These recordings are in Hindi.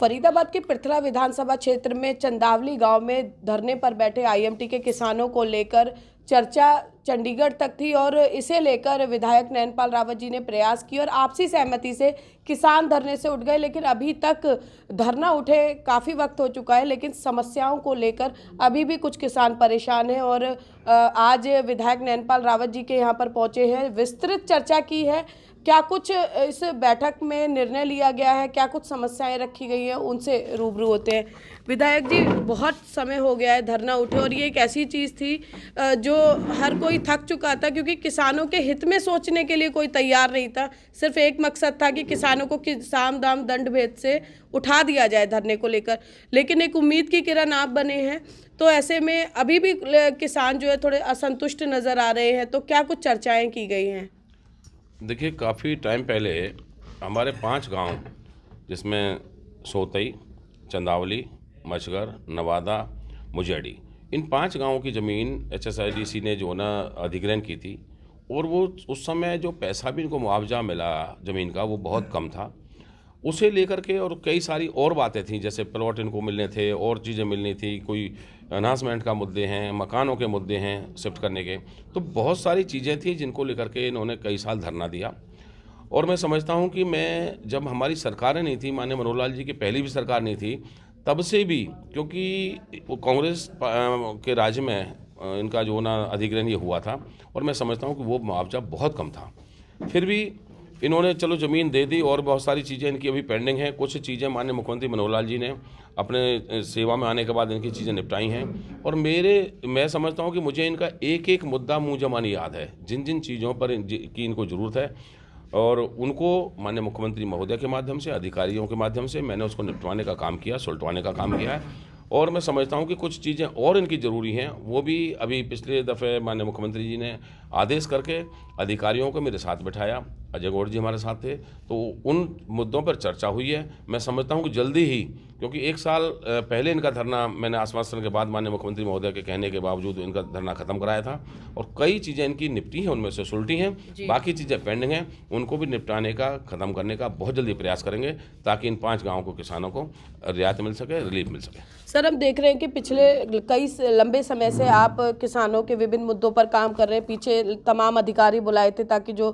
फरीदाबाद के पृथला विधानसभा क्षेत्र में चंदावली गांव में धरने पर बैठे आईएमटी के किसानों को लेकर चर्चा चंडीगढ़ तक थी और इसे लेकर विधायक नैनपाल रावत जी ने प्रयास किए और आपसी सहमति से किसान धरने से उठ गए। लेकिन अभी तक धरना उठे काफ़ी वक्त हो चुका है, लेकिन समस्याओं को लेकर अभी भी कुछ किसान परेशान हैं और आज विधायक नैनपाल रावत जी के यहाँ पर पहुँचे हैं, विस्तृत चर्चा की है। क्या कुछ इस बैठक में निर्णय लिया गया है, क्या कुछ समस्याएं रखी गई हैं, उनसे रूबरू होते हैं। विधायक जी, बहुत समय हो गया है धरना उठे और ये एक ऐसी चीज़ थी जो हर कोई थक चुका था, क्योंकि किसानों के हित में सोचने के लिए कोई तैयार नहीं था। सिर्फ एक मकसद था कि किसानों को साम दाम दंड भेद से उठा दिया जाए धरने को लेकर। लेकिन एक उम्मीद की किरण आप बने हैं, तो ऐसे में अभी भी किसान जो है थोड़े असंतुष्ट नज़र आ रहे हैं, तो क्या कुछ चर्चाएँ की गई हैं? देखिए, काफ़ी टाइम पहले हमारे 5 गांव, जिसमें सोतई, चंदावली, मछगर, नवादा, मुजेड़ी, इन 5 गांवों की ज़मीन HSIDC ने जो ना अधिग्रहण की थी, और वो उस समय जो पैसा भी इनको मुआवजा मिला ज़मीन का, वो बहुत कम था। उसे लेकर के और कई सारी और बातें थीं, जैसे प्लॉट इनको मिलने थे, और चीज़ें मिलनी थी, कोई अनाउंसमेंट का मुद्दे हैं, मकानों के मुद्दे हैं शिफ्ट करने के, तो बहुत सारी चीज़ें थी जिनको लेकर के इन्होंने कई साल धरना दिया। और मैं समझता हूं कि जब हमारी सरकारें नहीं थी, माननीय मनोहर लाल जी की पहली भी सरकार नहीं थी, तब से भी, क्योंकि वो कांग्रेस के राज्य में इनका जो ना अधिग्रहण ये हुआ था, और मैं समझता हूँ कि वो मुआवजा बहुत कम था। फिर भी इन्होंने चलो ज़मीन दे दी, और बहुत सारी चीज़ें इनकी अभी पेंडिंग हैं। कुछ चीज़ें माननीय मुख्यमंत्री मनोहर लाल जी ने अपने सेवा में आने के बाद इनकी चीज़ें निपटाई हैं। और मैं समझता हूं कि मुझे इनका एक एक मुद्दा मुँह जबानी याद है, जिन जिन चीज़ों पर की इनको ज़रूरत है, और उनको माननीय मुख्यमंत्री महोदय के माध्यम से, अधिकारियों के माध्यम से मैंने उसको निपटवाने का काम किया, सुलटवाने का काम किया है। और मैं समझता हूं कि कुछ चीज़ें और इनकी ज़रूरी हैं, वो भी अभी पिछले दफ़े माननीय मुख्यमंत्री जी ने आदेश करके अधिकारियों को मेरे साथ बिठाया, अजय गौड़ जी हमारे साथ थे, तो उन मुद्दों पर चर्चा हुई है। मैं समझता हूं कि जल्दी ही, क्योंकि 1 साल पहले इनका धरना मैंने आश्वासन के बाद माननीय मुख्यमंत्री महोदय के कहने के बावजूद इनका धरना खत्म कराया था, और कई चीज़ें इनकी निपटी हैं, उनमें से सुलटी हैं, बाकी चीज़ें पेंडिंग हैं, उनको भी निपटाने का, ख़त्म करने का बहुत जल्दी प्रयास करेंगे, ताकि इन 5 गाँवों को किसानों को रियायत मिल सके, रिलीफ मिल सके। सर, हम देख रहे हैं कि पिछले कई लंबे समय से आप किसानों के विभिन्न मुद्दों पर काम कर रहे हैं। पीछे तमाम अधिकारी बुलाए थे ताकि जो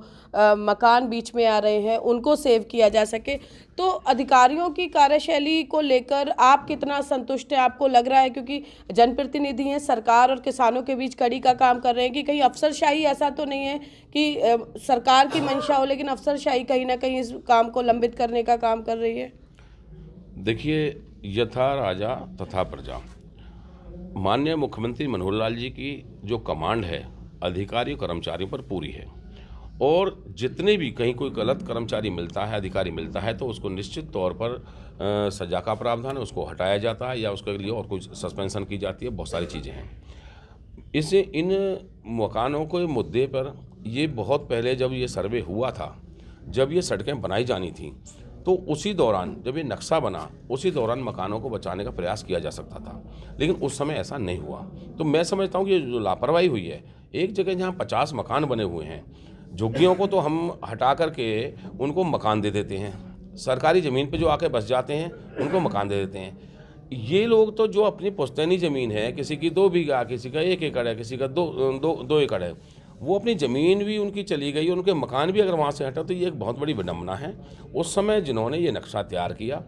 मकान बीच में आ रहे हैं उनको सेव किया जा सके। तो अधिकारियों की कार्यशैली को लेकर आप कितना संतुष्ट हैं? आपको लग रहा है, क्योंकि जनप्रतिनिधि हैं, सरकार और किसानों के बीच कड़ी का काम कर रहे हैं, कि कहीं अफसरशाही ऐसा तो नहीं है कि सरकार की मंशा हो लेकिन अफसरशाही कहीं ना कहीं इस काम को लंबित करने का काम कर रही है? देखिए, यथा राजा तथा प्रजा, माननीय मुख्यमंत्री मनोहर लाल जी की जो कमांड है अधिकारियों कर्मचारियों पर पूरी है, और जितने भी कहीं कोई गलत कर्मचारी मिलता है, अधिकारी मिलता है, तो उसको निश्चित तौर पर सजा का प्रावधान है, उसको हटाया जाता है या उसके लिए और कुछ सस्पेंशन की जाती है, बहुत सारी चीज़ें हैं। इन मकानों के मुद्दे पर ये बहुत पहले जब ये सर्वे हुआ था, जब ये सड़कें बनाई जानी थी, तो उसी दौरान जब ये नक्शा बना, उसी दौरान मकानों को बचाने का प्रयास किया जा सकता था, लेकिन उस समय ऐसा नहीं हुआ। तो मैं समझता हूँ कि ये जो लापरवाही हुई है, एक जगह जहाँ 50 मकान बने हुए हैं, झुग्गियों को तो हम हटा करके उनको मकान दे देते हैं, सरकारी ज़मीन पे जो आके बस जाते हैं उनको मकान दे देते हैं। ये लोग तो जो अपनी पुश्तैनी ज़मीन है, किसी की 2 बीघा, किसी का 1 एकड़ है, किसी का 2 एकड़ है, वो अपनी ज़मीन भी उनकी चली गई, उनके मकान भी अगर वहाँ से हटा, तो ये एक बहुत बड़ी विडंबना है। उस समय जिन्होंने ये नक्शा तैयार किया,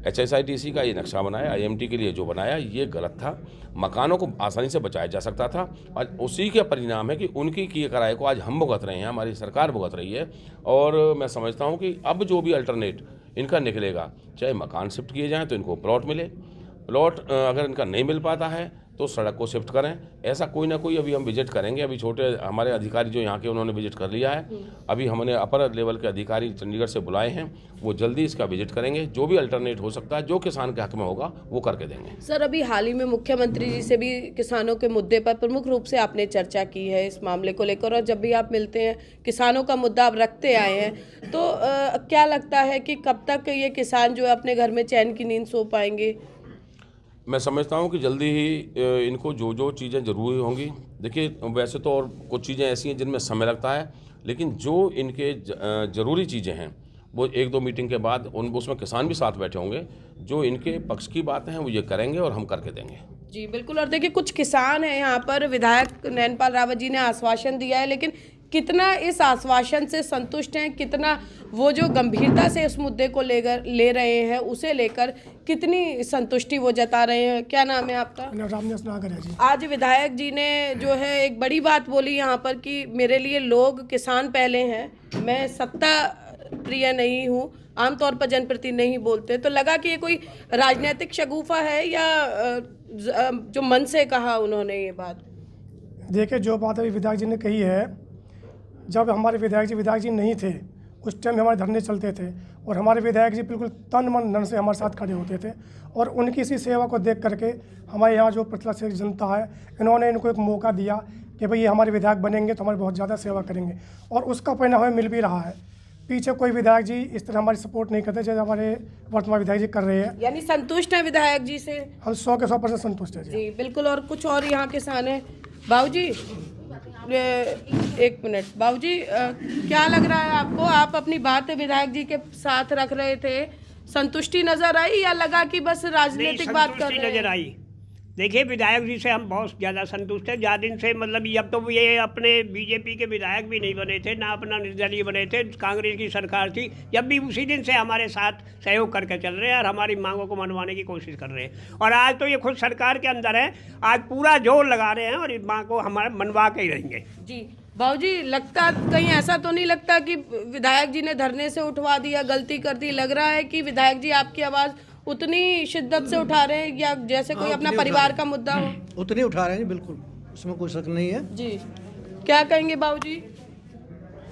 HSIDC का ये नक्शा बनाया, IMT के लिए जो बनाया, ये गलत था। मकानों को आसानी से बचाया जा सकता था, और उसी के परिणाम है कि उनकी किए कराए को आज हम भुगत रहे हैं, हमारी सरकार भुगत रही है। और मैं समझता हूँ कि अब जो भी अल्टरनेट इनका निकलेगा, चाहे मकान शिफ्ट किए जाएँ तो इनको प्लॉट मिले, प्लॉट अगर इनका नहीं मिल पाता है तो सड़क को शिफ्ट करें, ऐसा कोई ना कोई अभी हम विजिट करेंगे। अभी छोटे हमारे अधिकारी जो यहाँ के, उन्होंने विजिट कर लिया है। अभी हमने अपर लेवल के अधिकारी चंडीगढ़ से बुलाए हैं, वो जल्दी इसका विजिट करेंगे, जो भी अल्टरनेट हो सकता है, जो किसान के हक में होगा, वो करके देंगे। सर, अभी हाल ही में मुख्यमंत्री जी से भी किसानों के मुद्दे पर प्रमुख रूप से आपने चर्चा की है इस मामले को लेकर, और जब भी आप मिलते हैं किसानों का मुद्दा आप रखते आए हैं, तो क्या लगता है कि कब तक ये किसान जो है अपने घर में चैन की नींद सो पाएंगे? मैं समझता हूँ कि जल्दी ही इनको जो चीज़ें ज़रूरी होंगी, देखिए वैसे तो और कुछ चीज़ें ऐसी हैं जिनमें समय लगता है, लेकिन जो इनके ज़रूरी चीज़ें हैं वो 1-2 मीटिंग के बाद उसमें किसान भी साथ बैठे होंगे, जो इनके पक्ष की बातें हैं वो ये करेंगे और हम करके देंगे। जी बिल्कुल। और देखिए कुछ किसान हैं यहाँ पर, विधायक नैनपाल रावत जी ने आश्वासन दिया है, लेकिन कितना इस आश्वासन से संतुष्ट हैं, कितना वो जो गंभीरता से इस मुद्दे को ले रहे हैं उसे लेकर कितनी संतुष्टि वो जता रहे हैं। क्या नाम है आपका? जी। आज विधायक जी ने जो है एक बड़ी बात बोली यहाँ पर कि मेरे लिए लोग किसान पहले हैं, मैं सत्ता प्रिय नहीं हूँ, आमतौर पर जनप्रतिनिधि नहीं बोलते। तो लगा कि ये कोई राजनीतिक शगुफा है या जो मन से कहा उन्होंने ये बात? देखिए, जो बात अभी विधायक जी ने कही है, जब हमारे विधायक जी नहीं थे उस टाइम हमारे धरने चलते थे और हमारे विधायक जी बिल्कुल तन मन धन से हमारे साथ खड़े होते थे और उनकी इसी सेवा को देख करके हमारे यहाँ जो प्रतिष्ठित जनता है, इन्होंने इनको एक मौका दिया कि भाई ये हमारे विधायक बनेंगे तो हमारी बहुत ज़्यादा सेवा करेंगे और उसका परिणाम हमें मिल भी रहा है। पीछे कोई विधायक जी इस तरह हमारी सपोर्ट नहीं करते जैसे हमारे वर्तमान विधायक जी कर रहे हैं। यानी संतुष्ट है विधायक जी से? हम 100 के 100% संतुष्ट है जी बिल्कुल। और कुछ और यहाँ किसान है। बाबूजी, एक मिनट। बाबूजी, क्या लग रहा है आपको? आप अपनी बात विधायक जी के साथ रख रहे थे, संतुष्टि नजर आई या लगा कि बस राजनीतिक बात कर रहे हैं? नजर आई। देखिए, विधायक जी से हम बहुत ज़्यादा संतुष्ट हैं। ज़्यादा दिन से मतलब जब तो ये अपने बीजेपी के विधायक भी नहीं बने थे, ना अपना निर्दलीय बने थे, कांग्रेस की सरकार थी, जब भी उसी दिन से हमारे साथ सहयोग करके चल रहे हैं और हमारी मांगों को मनवाने की कोशिश कर रहे हैं। और आज तो ये खुद सरकार के अंदर है, आज पूरा जोर लगा रहे हैं और इस मांग को हमारे मनवा के ही रहेंगे। जी बाबूजी, लगता कहीं ऐसा तो नहीं लगता कि विधायक जी ने धरने से उठवा दिया, गलती कर दी? लग रहा है कि विधायक जी आपकी आवाज़ उतनी शिद्दत से उठा रहे हैं या जैसे कोई अपना परिवार का मुद्दा हो? उतनी उठा रहे हैं, बिल्कुल, उसमें कोई शक नहीं है। जी, क्या कहेंगे बाबूजी?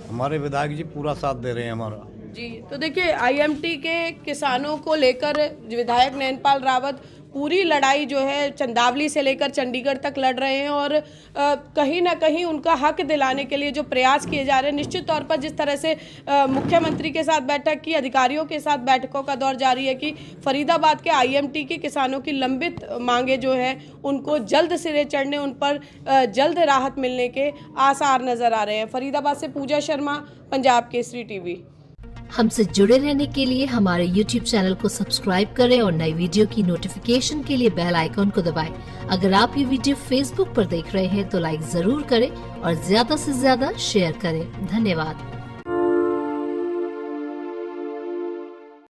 हमारे विधायक जी पूरा साथ दे रहे हैं हमारा। जी, तो देखिए आईएमटी के किसानों को लेकर विधायक नैनपाल रावत पूरी लड़ाई जो है चंदावली से लेकर चंडीगढ़ तक लड़ रहे हैं और कहीं ना कहीं उनका हक दिलाने के लिए जो प्रयास किए जा रहे हैं, निश्चित तौर पर जिस तरह से मुख्यमंत्री के साथ बैठक की, अधिकारियों के साथ बैठकों का दौर जारी है कि फरीदाबाद के आईएमटी के किसानों की लंबित मांगे जो है उनको जल्द सिरे चढ़ने, उन पर जल्द राहत मिलने के आसार नजर आ रहे हैं। फरीदाबाद से पूजा शर्मा, पंजाब केसरी टीवी। हमसे जुड़े रहने के लिए हमारे YouTube चैनल को सब्सक्राइब करें और नई वीडियो की नोटिफिकेशन के लिए बेल आइकॉन को दबाएं। अगर आप ये वीडियो Facebook पर देख रहे हैं तो लाइक जरूर करें और ज्यादा से ज्यादा शेयर करें। धन्यवाद।